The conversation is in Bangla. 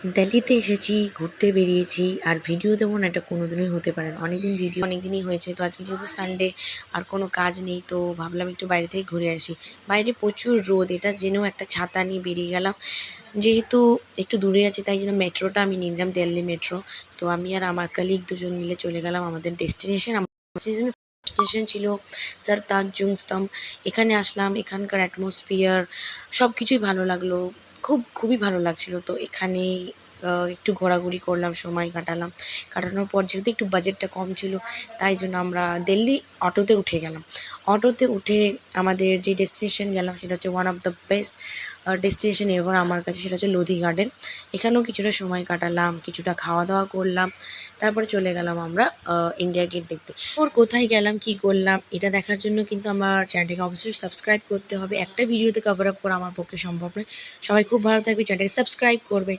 দিল্লিতে এসেছি, ঘুরতে বেরিয়েছি, আর ভিডিও দেবো না এটা কোনোদিনই হতে পারে না। অনেক দিনই হয়েছে, তো আজকে যেহেতু সানডে আর কোনো কাজ নেই, তো ভাবলাম একটু বাইরে থেকে ঘুরে আসি। বাইরে প্রচুর রোদ, এটা জেনেও একটা ছাতা নিয়ে বেরিয়ে গেলাম। যেহেতু একটু দূরে আছে তাই জন্য মেট্রোটা আমি নিলাম, দিল্লি মেট্রো। তো আমি আর আমার কালিগ দুজন মিলে চলে গেলাম আমাদের ডেস্টিনেশন। ডেস্টিনেশন ছিল স্যার তাজ জুংস্তম। এখানে আসলাম, এখানকার অ্যাটমসফিয়ার সব কিছুই ভালো লাগলো, খুবই ভালো লাগছিল। তো এখানে একটু ঘোরাঘুরি করলাম, সময় কাটালাম। কাটানোর পর যেহেতু একটু বাজেটটা কম ছিল, তাই জন্য আমরা দিল্লি অটোতে উঠে গেলাম। অটোতে উঠে আমাদের যে ডেস্টিনেশন গেলাম সেটা হচ্ছে one of the best destination ever আমার কাছে, সেটা হচ্ছে লোধি গার্ডেন। এখানেও কিছুটা সময় কাটালাম, কিছুটা খাওয়া দাওয়া করলাম, তারপরে চলে গেলাম আমরা ইন্ডিয়া গেট দেখতে। ওর কোথায় গেলাম, কি করলাম, এটা দেখার জন্য কিন্তু আমার চ্যানেলটাকে অবশ্যই সাবস্ক্রাইব করতে হবে। একটা ভিডিওতে কভার আপ করা আমার পক্ষে সম্ভব নয়। সবাই খুব ভালো থাকবে, চ্যানেলটাকে সাবস্ক্রাইব করবে।